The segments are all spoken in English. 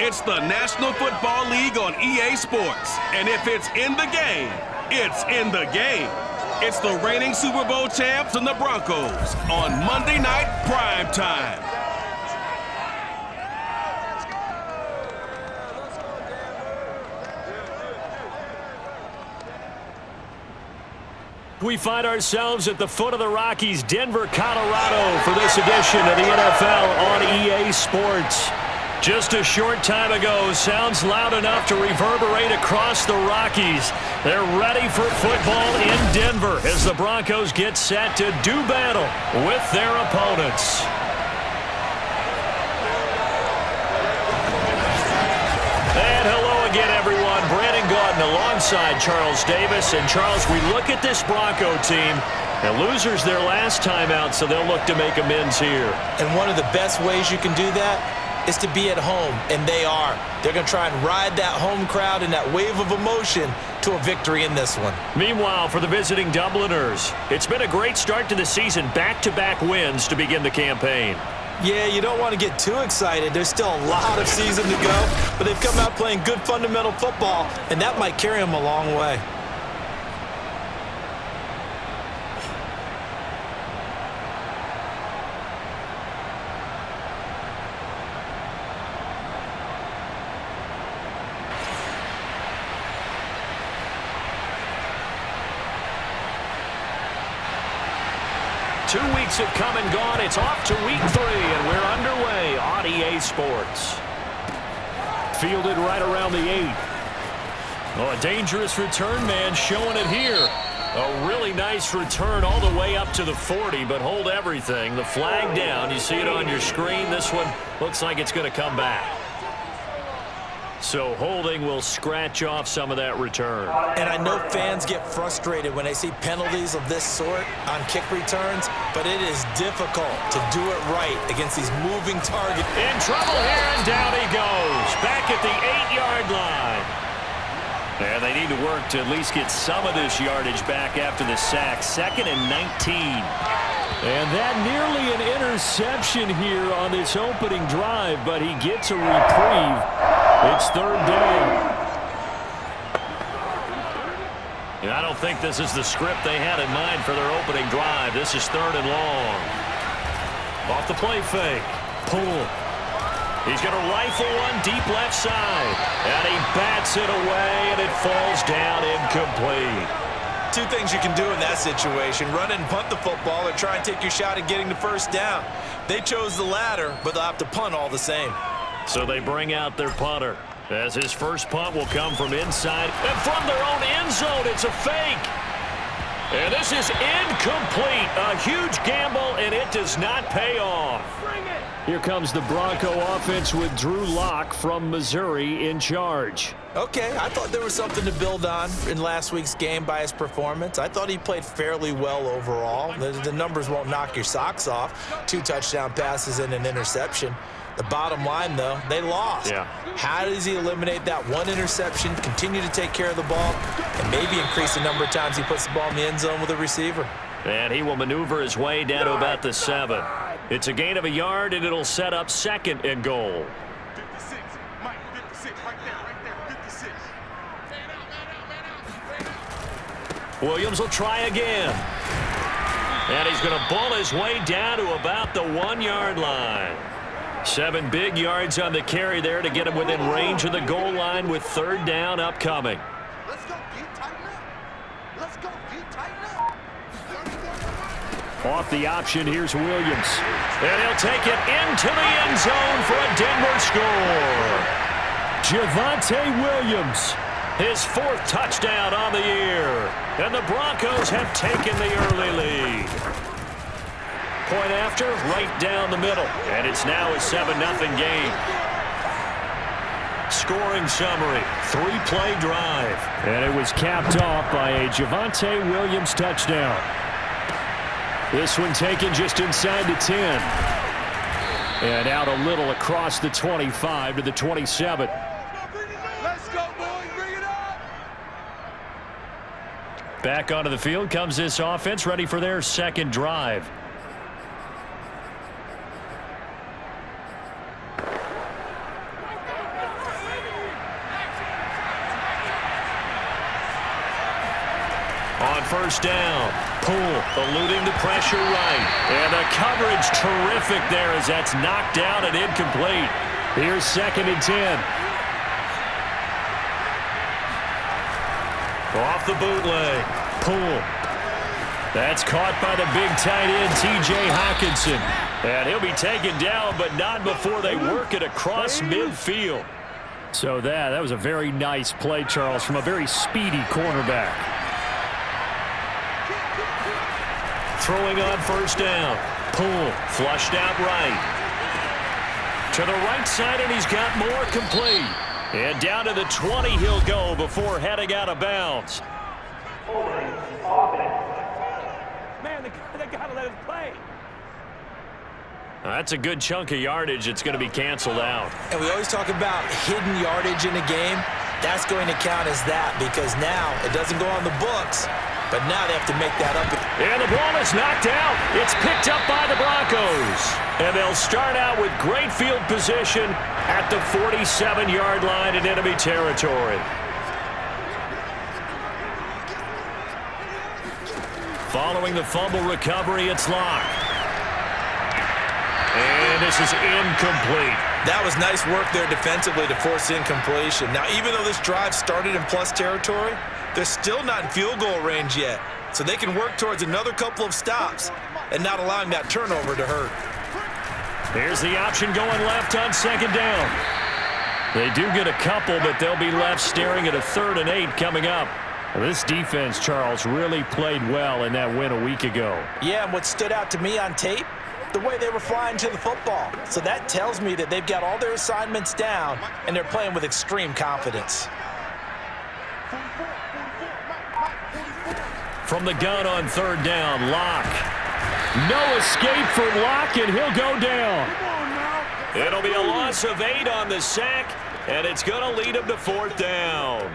It's the National Football League on EA Sports. And if it's in the game, it's in the game. It's the reigning Super Bowl champs and the Broncos on Monday Night Prime Time. We find ourselves at the foot of the Rockies, Denver, Colorado, for this edition of the NFL on EA Sports. Just a short time ago, sounds loud enough to reverberate across the Rockies. They're ready for football in Denver as the Broncos get set to do battle with their opponents. And hello again, everyone. Brandon Gaudin alongside Charles Davis. And Charles, we look at this Bronco team. And losers their last time out, so they'll look to make amends here. And one of the best ways you can do that is to be at home, and they are. They're going to try and ride that home crowd and that wave of emotion to a victory in this one. Meanwhile, for the visiting Dubliners, it's been a great start to the season, back-to-back wins to begin the campaign. Yeah, you don't want to get too excited. There's still a lot of season to go, but they've come out playing good fundamental football, and that might carry them a long way. Two weeks have come and gone. It's off to week 3, and we're underway on EA Sports. Fielded right around the 8. Oh, a dangerous return man showing it here. A really nice return all the way up to the 40, but hold everything. The flag down. You see it on your screen. This one looks like it's going to come back. So holding will scratch off some of that return. And I know fans get frustrated when they see penalties of this sort on kick returns, but it is difficult to do it right against these moving targets. In trouble here, and down he goes. Back at the 8-yard line. And they need to work to at least get some of this yardage back after the sack. 2nd and 19. And that nearly an interception here on this opening drive, but he gets a reprieve. It's 3rd down. And I don't think this is the script they had in mind for their opening drive. This is 3rd and long. Off the play fake. Pull. He's going to rifle one deep left side. And he bats it away, and it falls down incomplete. Two things you can do in that situation: run and punt the football, or try and take your shot at getting the first down. They chose the latter, but they'll have to punt all the same. So they bring out their punter, as his first punt will come from inside. And from their own end zone, it's a fake. And this is incomplete. A huge gamble, and it does not pay off. Here comes the Bronco offense with Drew Lock from Missouri in charge. Okay, I thought there was something to build on in last week's game by his performance. I thought he played fairly well overall. The numbers won't knock your socks off. 2 touchdown passes and an interception. The bottom line, though, they lost. Yeah. How does he eliminate that one interception, continue to take care of the ball, and maybe increase the number of times he puts the ball in the end zone with a receiver? And he will maneuver his way down to about the 7. It's a gain of a yard, and it'll set up 2nd and goal. 56, Mike, 56, right there, 56. Williams will try again. And he's going to bull his way down to about the 1-yard line. 7 big yards on the carry there to get him within range of the goal line with 3rd down upcoming. Let's go, get tighten up. Let's go, get tighten up. Off the option, here's Williams. And he'll take it into the end zone for a Denver score. Javonte Williams, his 4th touchdown on the year. And the Broncos have taken the early lead. Point after, right down the middle. And it's now a 7-0 game. Scoring summary, 3-play drive. And it was capped off by a Javonte Williams touchdown. This one taken just inside the 10. And out a little across the 25 to the 27. Let's go, boys, bring it up. Back onto the field comes this offense, ready for their 2nd drive. first down. Poole eluding the pressure right. And the coverage terrific there as that's knocked down and incomplete. Here's 2nd and 10. Off the bootleg. Poole. That's caught by the big tight end, T.J. Hockenson. And he'll be taken down, but not before they work it across midfield. So that was a very nice play, Charles, from a very speedy cornerback. Throwing on first down. Poole flushed out right. To the right side, and he's got more complete. And down to the 20 he'll go before heading out of bounds. Man, they got to let us play. That's a good chunk of yardage. It's going to be canceled out. And we always talk about hidden yardage in a game. That's going to count as that because now it doesn't go on the books, but now they have to make that up. And the ball is knocked out. It's picked up by the Broncos. And they'll start out with great field position at the 47-yard line in enemy territory. Following the fumble recovery, it's Locke. And this is incomplete. That was nice work there defensively to force incompletion. Now, even though this drive started in plus territory, they're still not in field goal range yet. So they can work towards another couple of stops and not allowing that turnover to hurt. Here's the option going left on 2nd down. They do get a couple, but they'll be left staring at a 3rd and 8 coming up. This defense, Charles, really played well in that win a week ago. Yeah, and what stood out to me on tape, the way they were flying to the football. So that tells me that they've got all their assignments down, and they're playing with extreme confidence. From the gun on 3rd down, Locke. No escape from Locke, and he'll go down. It'll be a loss of 8 on the sack, and it's going to lead him to 4th down.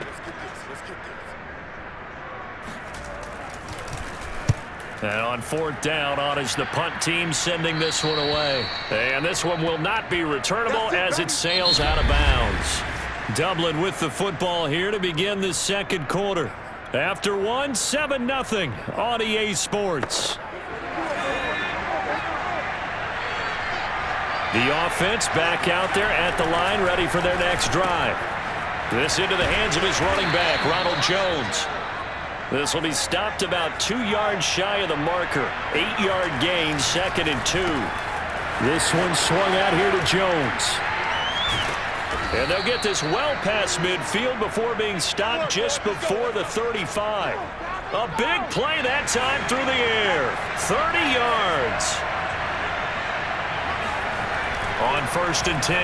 And on 4th down, on is the punt team sending this one away. And this one will not be returnable as it sails out of bounds. Dublin with the football here to begin the 2nd quarter. After one, 7-0 on EA Sports. The offense back out there at the line, ready for their next drive. This into the hands of his running back, Ronald Jones. This will be stopped about 2 yards shy of the marker. 8-yard gain, 2nd and 2. This one swung out here to Jones. And they'll get this well past midfield before being stopped just before the 35. A big play that time through the air. 30 yards. On 1st and 10.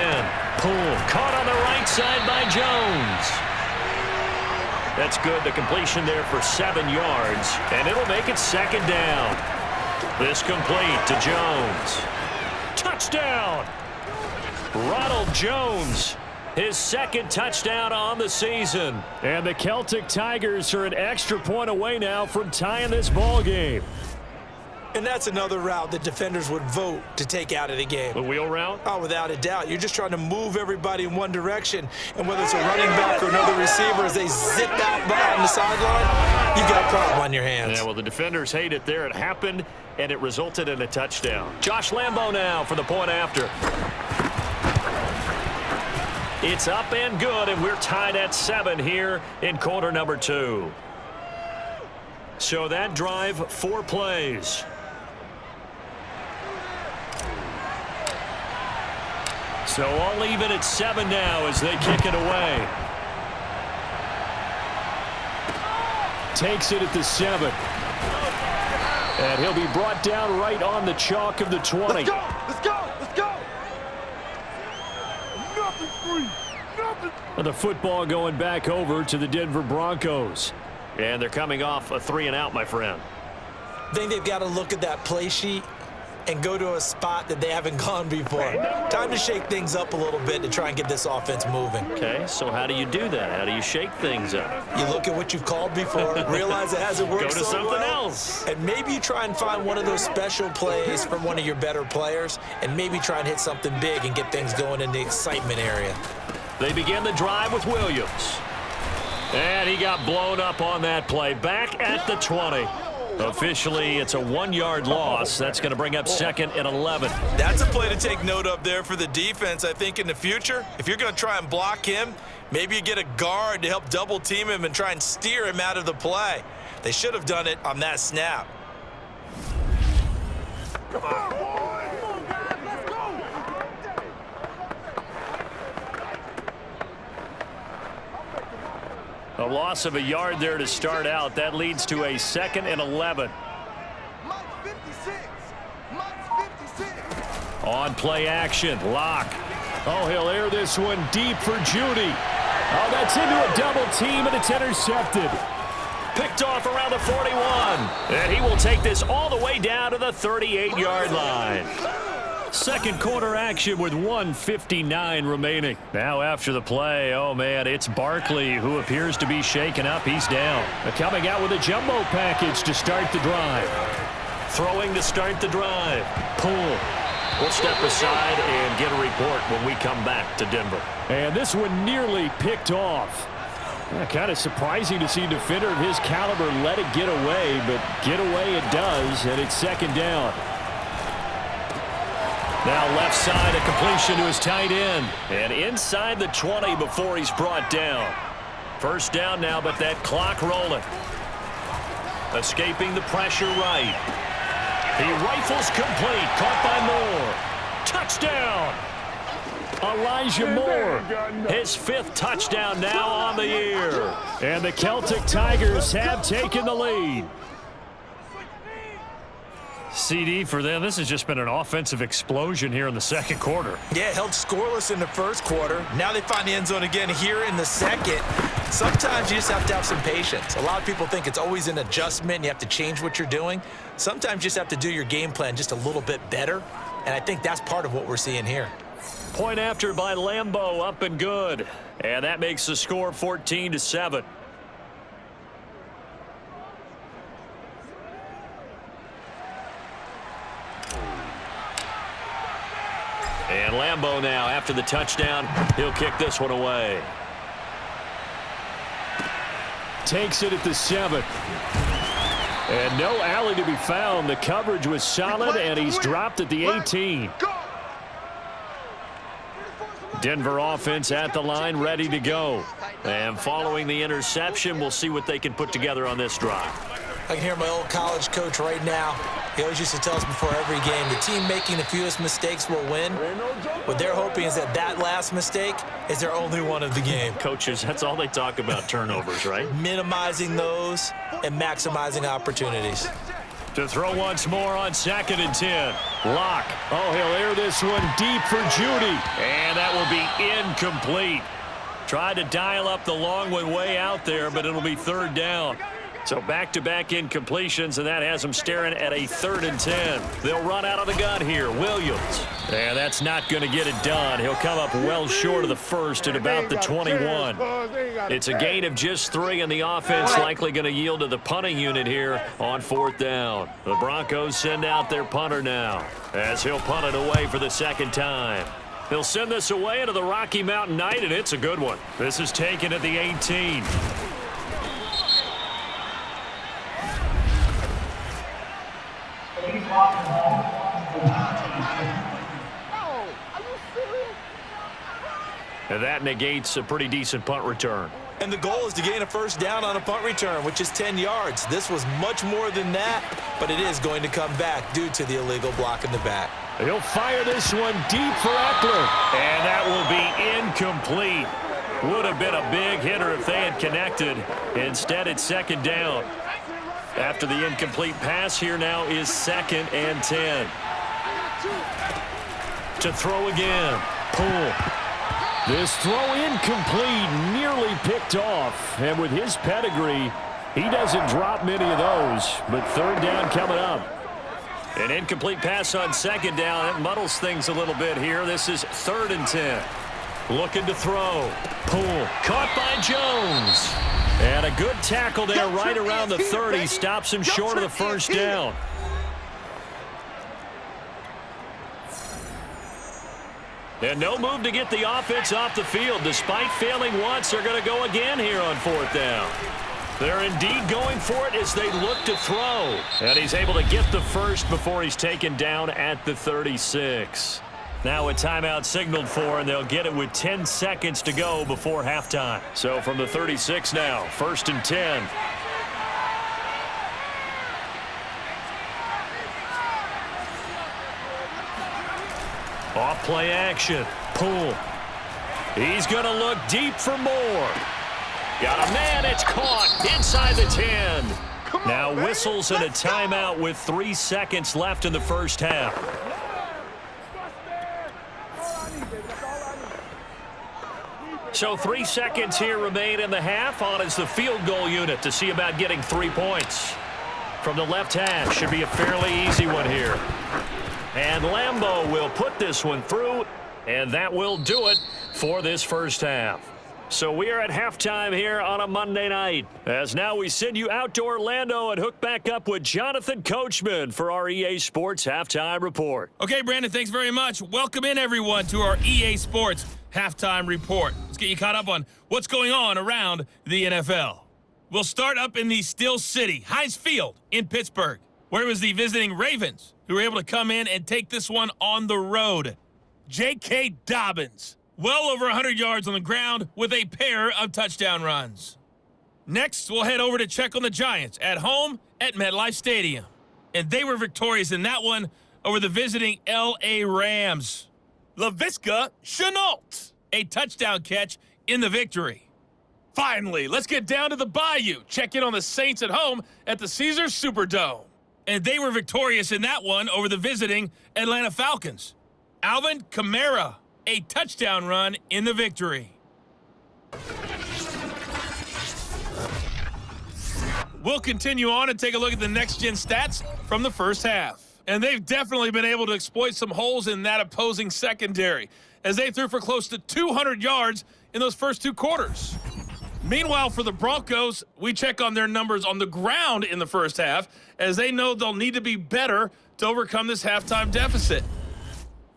Poole caught on the right side by Jones. That's good. The completion there for 7 yards. And it'll make it 2nd down. This complete to Jones. Touchdown! Ronald Jones. His 2nd touchdown on the season. And the Celtic Tigers are an extra point away now from tying this ball game. And that's another route that defenders would vote to take out of the game. The wheel route? Oh, without a doubt. You're just trying to move everybody in one direction. And whether it's a running back or another receiver, as they zip out on the sideline, you've got a problem on your hands. Yeah, well, the defenders hate it there. It happened, and it resulted in a touchdown. Josh Lambo now for the point after. It's up and good, and we're tied at 7 here in quarter number 2. So that drive, 4 plays. So all even at 7 now as they kick it away. Takes it at the 7. And he'll be brought down right on the chalk of the 20. Let's go! Let's go! Let's go! Nothing free! Nothing! And the football going back over to the Denver Broncos. And they're coming off a 3 and out, my friend. I think they've got to look at that play sheet and go to a spot that they haven't gone before. Time to shake things up a little bit to try and get this offense moving. Okay, so how do you do that? How do you shake things up? You look at what you've called before, realize it hasn't worked Go to so something well, else. and maybe you try and find one of those special plays from one of your better players, and maybe try and hit something big and get things going in the excitement area. They begin the drive with Williams. And he got blown up on that play. Back at the 20. Officially, it's a 1-yard loss. That's going to bring up 2nd and 11. That's a play to take note of there for the defense. I think in the future, if you're going to try and block him, maybe you get a guard to help double team him and try and steer him out of the play. They should have done it on that snap. Come on, guys, let's go. A loss of a yard there to start out. That leads to a 2nd and 11. Mike 56. Mike 56. On play action, Locke. Oh, he'll air this one deep for Judy. Oh, that's into a double team, and it's intercepted. Picked off around the 41. And he will take this all the way down to the 38-yard line. Second quarter action with 1:59 remaining. Now after the play, oh man, it's Barkley who appears to be shaken up. He's down. Coming out with a jumbo package to start the drive. Throwing to start the drive. Pull. We'll step aside and get a report when we come back to Denver. And this one nearly picked off. Kind of surprising to see a defender of his caliber let it get away, but get away it does, and it's 2nd down. Now left side, a completion to his tight end. And inside the 20 before he's brought down. First down now, but that clock rolling. Escaping the pressure right. He rifles complete. Caught by Moore. Touchdown! Elijah Moore. His 5th touchdown now on the year. And the Celtic Tigers have taken the lead. CD for them, this has just been an offensive explosion here in the second quarter. Yeah, held scoreless in the first quarter. Now they find the end zone again here in the second. Sometimes you just have to have some patience. A lot of people think it's always an adjustment. You have to change what you're doing. Sometimes you just have to do your game plan just a little bit better. And I think that's part of what we're seeing here. Point after by Lambeau, up and good. And that makes the score 14-7. And Lambeau now, after the touchdown, he'll kick this one away. Takes it at the 7. And no alley to be found. The coverage was solid, and he's dropped at the 18. Denver offense at the line, ready to go. And following the interception, we'll see what they can put together on this drive. I can hear my old college coach right now. He always used to tell us before every game, the team making the fewest mistakes will win. What they're hoping is that that last mistake is their only one of the game. Coaches, that's all they talk about, turnovers, right? Minimizing those and maximizing opportunities. To throw once more on 2nd and 10. Locke. Oh, he'll air this one deep for Judy. And that will be incomplete. Tried to dial up the long one way out there, but it'll be 3rd down. So back-to-back incompletions, and that has them staring at a 3rd and 10. They'll run out of the gun here. Williams. And that's not going to get it done. He'll come up well short of the first at about the 21. It's a gain of just 3, and the offense likely going to yield to the punting unit here on 4th down. The Broncos send out their punter now as he'll punt it away for the 2nd time. They'll send this away into the Rocky Mountain Night, and it's a good one. This is taken at the 18. And that negates a pretty decent punt return. And the goal is to gain a 1st down on a punt return, which is 10 yards. This was much more than that, but it is going to come back due to the illegal block in the back. He'll fire this one deep for Eckler. And that will be incomplete. Would have been a big hitter if they had connected. Instead, it's 2nd down. After the incomplete pass, here now is 2nd and 10. To throw again. Pull. This throw incomplete, nearly picked off. And with his pedigree, he doesn't drop many of those. But 3rd down coming up. An incomplete pass on 2nd down. It muddles things a little bit here. This is 3rd and 10. Looking to throw. Pull. Caught by Jones. And a good tackle there right around the 30. Stops him short of the 1st down. And no move to get the offense off the field. Despite failing once, they're going to go again here on 4th down. They're indeed going for it as they look to throw. And he's able to get the first before he's taken down at the 36. Now a timeout signaled for, and they'll get it with 10 seconds to go before halftime. So from the 36 now, 1st and 10. Off play action. Pull. He's going to look deep for more. Got a man. It's caught inside the 10. Now whistles and a timeout with 3 seconds left in the first half. So 3 seconds here remain in the half. On is the field goal unit to see about getting 3 points. From the left hash, should be a fairly easy one here. And Lambeau will put this one through, and that will do it for this first half. So we are at halftime here on a Monday night. As now we send you out to Orlando and hook back up with Jonathan Coachman for our EA Sports Halftime Report. Okay, Brandon, thanks very much. Welcome in, everyone, to our EA Sports Halftime Report. Let's get you caught up on what's going on around the NFL. We'll start up in the Steel City, Heinz Field in Pittsburgh, where it was the visiting Ravens who were able to come in and take this one on the road. J.K. Dobbins, well over 100 yards on the ground with a pair of touchdown runs. Next, we'll head over to check on the Giants at home at MetLife Stadium. And they were victorious in that one over the visiting L.A. Rams. Laviska Shenault, a touchdown catch in the victory. Finally, let's get down to the Bayou. Check in on the Saints at home at the Caesars Superdome. And they were victorious in that one over the visiting Atlanta Falcons. Alvin Kamara, a touchdown run in the victory. We'll continue on and take a look at the next-gen stats from the first half. And they've definitely been able to exploit some holes in that opposing secondary, as they threw for close to 200 yards in those first 2 quarters. Meanwhile, for the Broncos, we check on their numbers on the ground in the first half, as they know they'll need to be better to overcome this halftime deficit.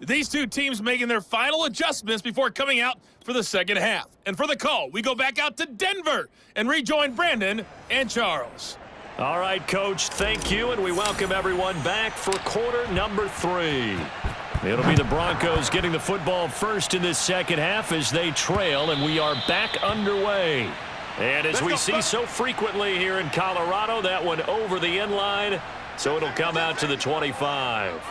These two teams making their final adjustments before coming out for the second half. And for the call, we go back out to Denver and rejoin Brandon and Charles. All right, Coach, thank you, and we welcome everyone back for quarter number 3. It'll be the Broncos getting the football first in this second half as they trail, and we are back underway. And as we see so frequently here in Colorado, that one over the end line, so it'll come out to the 25.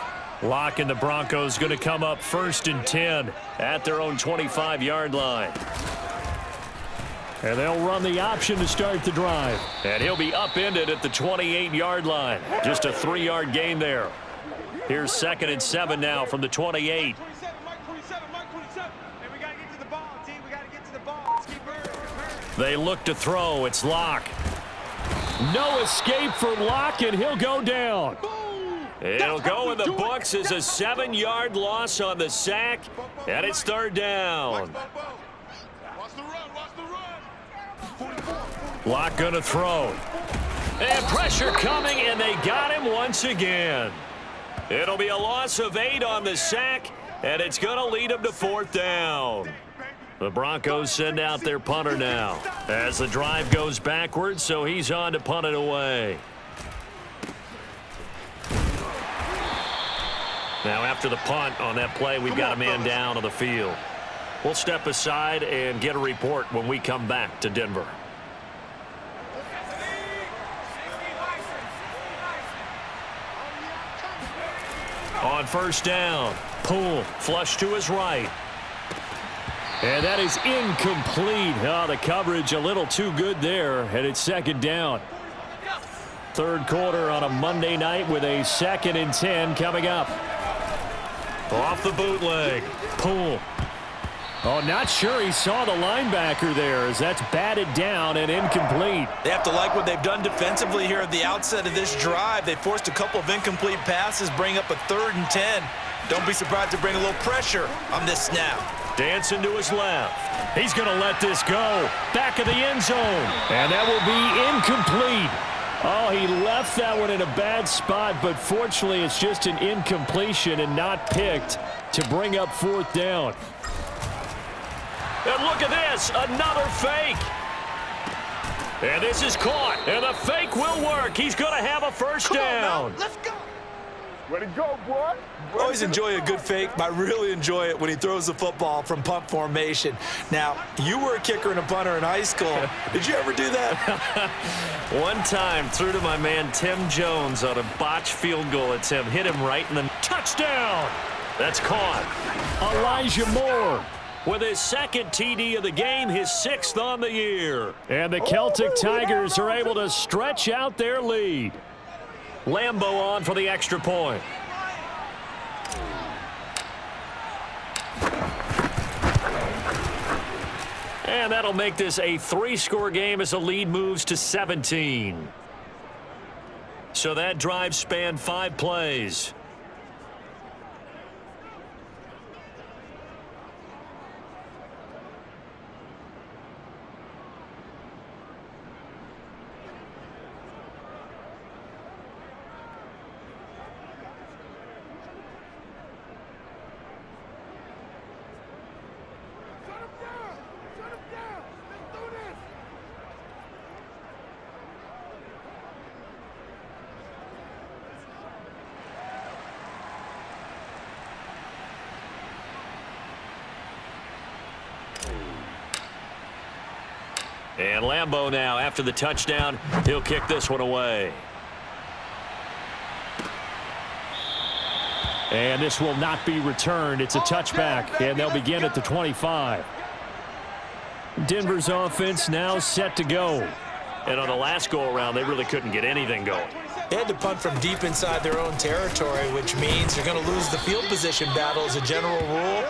Locke and the Broncos going to come up 1st and 10 at their own 25-yard line. And they'll run the option to start the drive. And he'll be upended at the 28-yard line. Just a 3-yard gain there. Here's 2nd and 7 now from the 28. They look to throw. It's Locke. No escape for Locke, and he'll go down. It'll go in the books as a 7-yard loss on the sack, and it's 3rd down. Locke going to throw. And pressure coming, and they got him once again. It'll be a loss of 8 on the sack, and it's going to lead them to 4th down. The Broncos send out their punter now as the drive goes backwards, so he's on to punt it away. Now after the punt on that play, we've got a man down on the field. We'll step aside and get a report when we come back to Denver. On 1st down, Poole, flush to his right. And that is incomplete. Oh, the coverage a little too good there, and it's 2nd down. 3rd quarter on a Monday night with a 2nd and 10 coming up. Off the bootleg, Poole. Oh, not sure he saw the linebacker there as that's batted down and incomplete. They have to like what they've done defensively here at the outset of this drive. They forced a couple of incomplete passes, bring up a 3rd and 10. Don't be surprised to bring a little pressure on this snap. Dancing to his left. He's going to let this go. Back of the end zone. And that will be incomplete. Oh, he left that one in a bad spot, but fortunately it's just an incompletion and not picked to bring up 4th down. And look at this, another fake. And this is caught, and the fake will work. He's going to have a first down. Let's go. Way to go, boy. I always enjoy a good fake, but I really enjoy it when he throws the football from punt formation. Now, you were a kicker and a punter in high school. Did you ever do that? One time, threw to my man Tim Jones on a botched field goal attempt. Hit him right in the touchdown. That's caught. Elijah Moore with his 2nd TD of the game, his 6th on the year. And the Celtic Tigers are able to stretch out their lead. Lambo on for the extra point. And that'll make this a 3-score game as the lead moves to 17. So that drive spanned 5 plays. And Lambo now, after the touchdown, he'll kick this one away. And this will not be returned. It's a touchback, and they'll begin at the 25. Denver's offense now set to go. And on the last go-around, they really couldn't get anything going. They had to punt from deep inside their own territory, which means they're going to lose the field position battle as a general rule.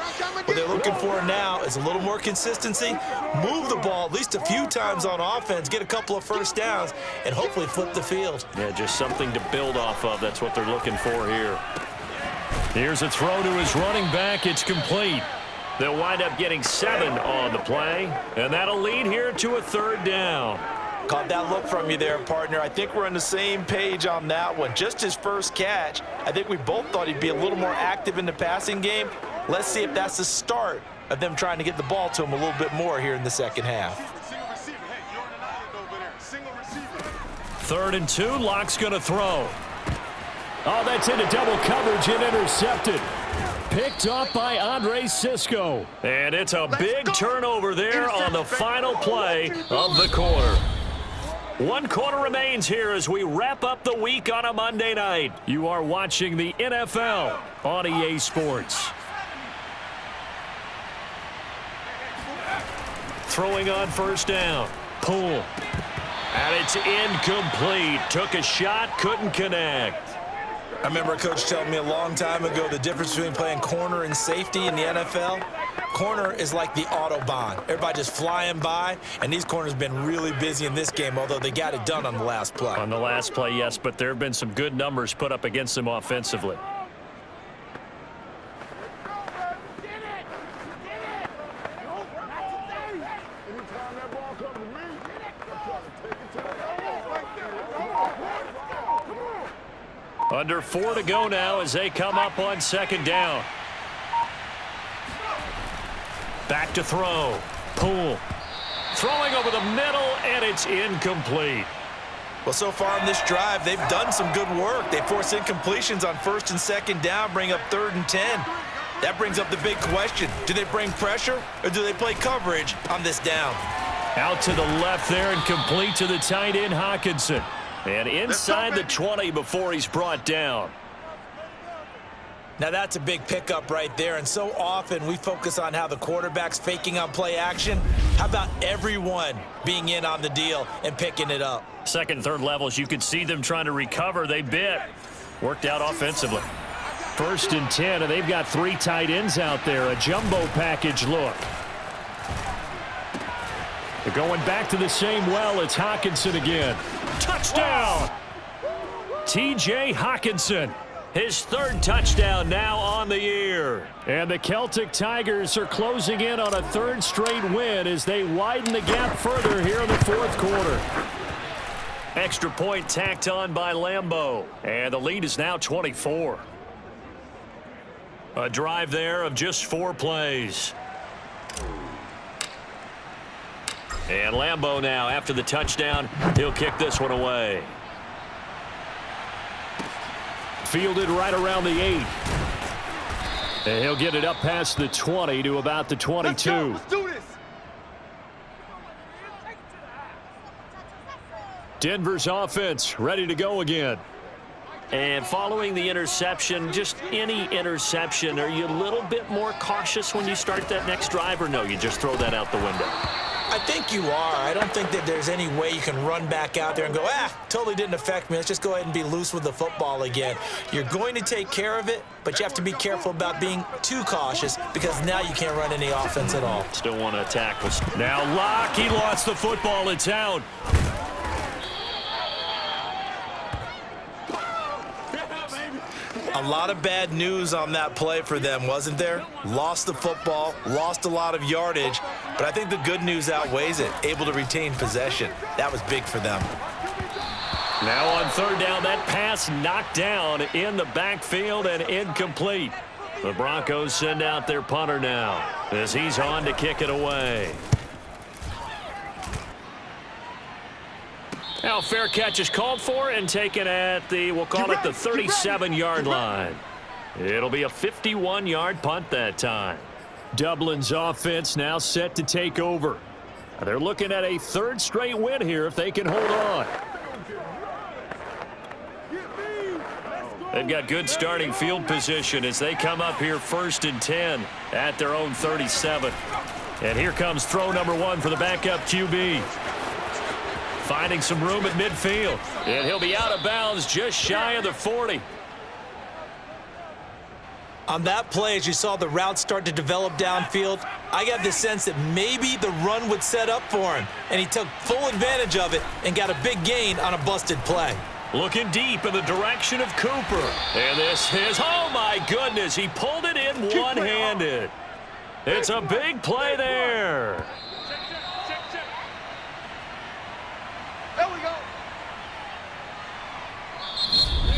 What they're looking for now is a little more consistency, move the ball at least a few times on offense, get a couple of first downs, and hopefully flip the field. Yeah, just something to build off of. That's what they're looking for here. Here's a throw to his running back. It's complete. They'll wind up getting 7 on the play, and that'll lead here to a 3rd down. Caught that look from you there, partner. I think we're on the same page on that one. Just his first catch. I think we both thought he'd be a little more active in the passing game. Let's see if that's the start of them trying to get the ball to him a little bit more here in the second half. 3rd and 2, Locke's going to throw. Oh, that's into double coverage and intercepted. Picked off by Andre Sisco. And it's a big turnover there on the final play of the quarter. 1 quarter remains here as we wrap up the week on a Monday night. You are watching the NFL on EA Sports. Throwing on 1st down. Pull. And it's incomplete. Took a shot, couldn't connect. I remember a coach telling me a long time ago the difference between playing corner and safety in the NFL. Corner is like the Autobahn. Everybody just flying by, and these corners have been really busy in this game, although they got it done on the last play. On the last play, yes, but there have been some good numbers put up against them offensively. Under 4 to go now as they come up on 2nd down. Back to throw. Pull. Throwing over the middle, and it's incomplete. Well, so far in this drive, they've done some good work. They force incompletions on 1st and 2nd down, bring up 3rd and 10. That brings up the big question. Do they bring pressure, or do they play coverage on this down? Out to the left there and complete to the tight end, Hawkinson. And inside the 20 before he's brought down. Now that's a big pickup right there, and so often we focus on how the quarterback's faking on play action. How about everyone being in on the deal and picking it up? 2nd, 3rd levels, you could see them trying to recover. They bit. Worked out offensively. 1st and 10, and they've got 3 tight ends out there. A jumbo package look. They're going back to the same well. It's Hawkinson again. Touchdown! T.J. Hawkinson. His 3rd touchdown now on the year. And the Celtic Tigers are closing in on a 3rd straight win as they widen the gap further here in the 4th quarter. Extra point tacked on by Lambeau. And the lead is now 24. A drive there of just 4 plays. And Lambeau now, after the touchdown, he'll kick this one away. Fielded right around the 8. And he'll get it up past the 20 to about the 22. Let's do this. Denver's offense ready to go again. And following the interception, just any interception, are you a little bit more cautious when you start that next drive, or no, you just throw that out the window? I think you are. I don't think that there's any way you can run back out there and go, totally didn't affect me. Let's just go ahead and be loose with the football again. You're going to take care of it, but you have to be careful about being too cautious because now you can't run any offense at all. Still want to attack. Now Locke, he lost the football in town. A lot of bad news on that play for them, wasn't there? Lost the football, lost a lot of yardage, but I think the good news outweighs it. Able to retain possession. That was big for them. Now on 3rd down, that pass knocked down in the backfield and incomplete. The Broncos send out their punter now as he's on to kick it away. Now fair catch is called for and taken at the, we'll call it the 37-yard line. It'll be a 51-yard punt that time. Dublin's offense now set to take over. They're looking at a 3rd straight win here if they can hold on. They've got good starting field position as they come up here 1st and 10 at their own 37. And here comes throw number 1 for the backup QB. Finding some room at midfield. And he'll be out of bounds just shy of the 40. On that play, as you saw the route start to develop downfield, I got the sense that maybe the run would set up for him. And he took full advantage of it and got a big gain on a busted play. Looking deep in the direction of Cooper. And this is, oh my goodness, he pulled it in one-handed. It's a big play there. There we go.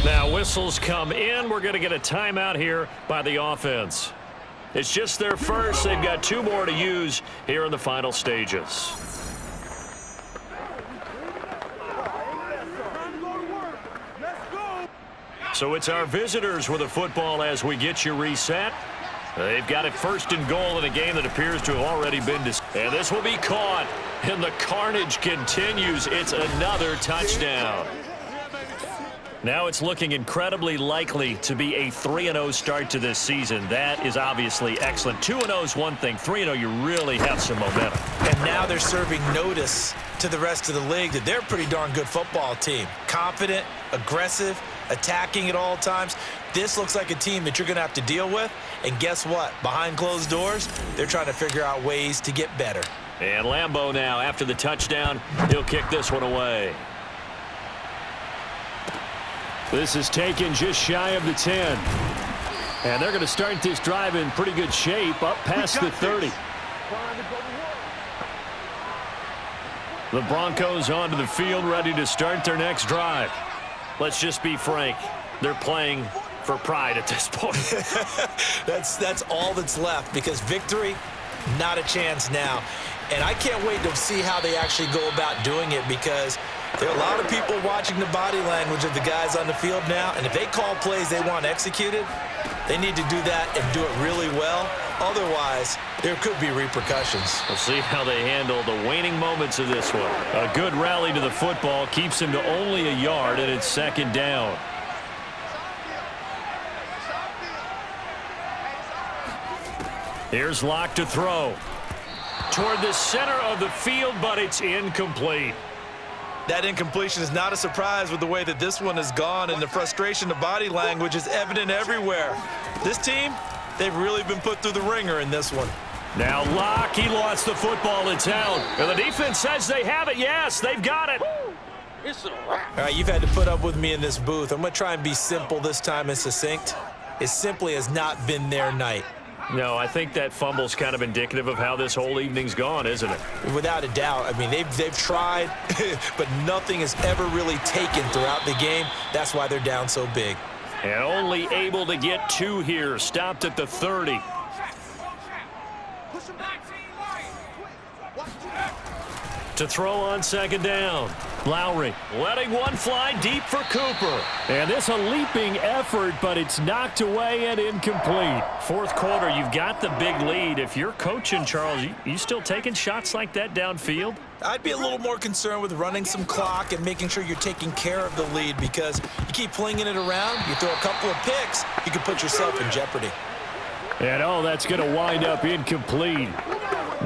Now whistles come in. We're going to get a timeout here by the offense. It's just their first. They've got 2 more to use here in the final stages. So it's our visitors with a football as we get you reset. They've got it 1st and goal in a game that appears to have already been decided. And this will be caught. And the carnage continues. It's another touchdown. Now it's looking incredibly likely to be a 3-0 start to this season. That is obviously excellent. 2-0 is one thing. 3-0, you really have some momentum. And now they're serving notice to the rest of the league that they're a pretty darn good football team. Confident, aggressive, attacking at all times. This looks like a team that you're going to have to deal with. And guess what? Behind closed doors, they're trying to figure out ways to get better. And Lambeau now, after the touchdown, he'll kick this one away. This is taken just shy of the 10. And they're going to start this drive in pretty good shape, up past the 30. The Broncos onto the field, ready to start their next drive. Let's just be frank. They're playing for pride at this point. That's all that's left, because victory, not a chance now. And I can't wait to see how they actually go about doing it, because there are a lot of people watching the body language of the guys on the field now, and if they call plays they want executed, they need to do that and do it really well. Otherwise, there could be repercussions. We'll see how they handle the waning moments of this one. A good rally to the football keeps him to only a yard, and it's 2nd down. Here's Locke to throw. Toward the center of the field, but it's incomplete. That incompletion is not a surprise with the way that this one has gone, and the frustration, the body language is evident everywhere. This team, they've really been put through the ringer in this one. Now Locke, he lost the football in town. And the defense says they have it. Yes, they've got it. All right, you've had to put up with me in this booth. I'm going to try and be simple this time and succinct. It simply has not been their night. No, I think that fumble's kind of indicative of how this whole evening's gone, isn't it? Without a doubt. I mean, they've tried, but nothing has ever really taken throughout the game. That's why they're down so big. And only able to get 2 here, stopped at the 30. To throw on second down. Lowry letting one fly deep for Cooper. And this a leaping effort, but it's knocked away and incomplete. Fourth quarter, you've got the big lead. If you're coaching, Charles, you still taking shots like that downfield? I'd be a little more concerned with running some clock and making sure you're taking care of the lead, because you keep flinging it around, you throw a couple of picks, you can put yourself in jeopardy. And that's going to wind up incomplete.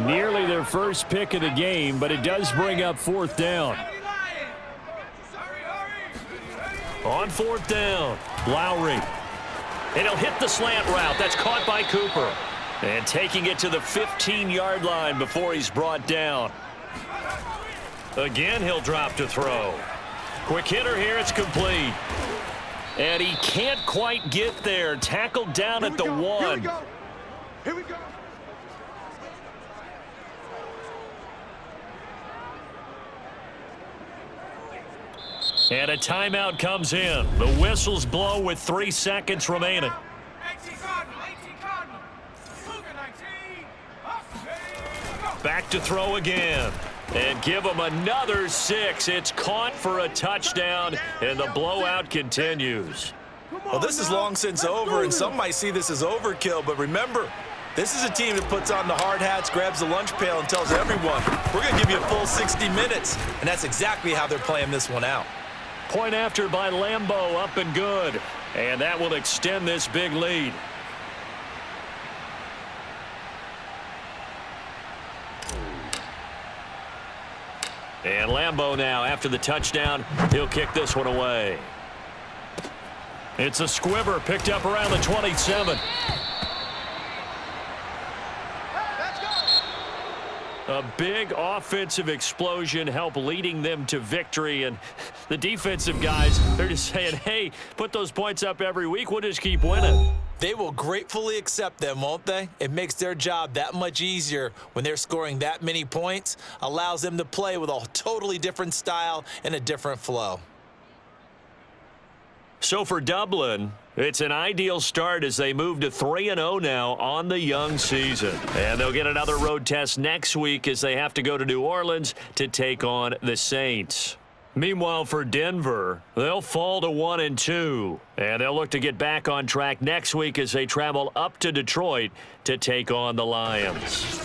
Nearly their first pick of the game, but it does bring up fourth down. On fourth down, Lowry. And he'll hit the slant route. That's caught by Cooper. And taking it to the 15-yard line before he's brought down. Again, he'll drop to throw. Quick hitter here, it's complete. And he can't quite get there. Tackled down at the 1. Here we go. And a timeout comes in. The whistles blow with 3 seconds remaining. Back to throw again. And give him another 6. It's caught for a touchdown, and the blowout continues. Well, this is long since over, and some might see this as overkill, but remember, this is a team that puts on the hard hats, grabs the lunch pail, and tells everyone, we're going to give you a full 60 minutes, and that's exactly how they're playing this one out. Point after by Lambeau, up and good. And that will extend this big lead. And Lambeau now, after the touchdown, he'll kick this one away. It's a squibber picked up around the 27. A big offensive explosion helped leading them to victory, and the defensive guys, they're just saying, hey, put those points up every week, we'll just keep winning. They will gratefully accept them, won't they? It makes their job that much easier when they're scoring that many points, allows them to play with a totally different style and a different flow. So for Dublin, it's an ideal start as they move to 3-0 now on the young season. And they'll get another road test next week as they have to go to New Orleans to take on the Saints. Meanwhile, for Denver, they'll fall to 1-2. And they'll look to get back on track next week as they travel up to Detroit to take on the Lions.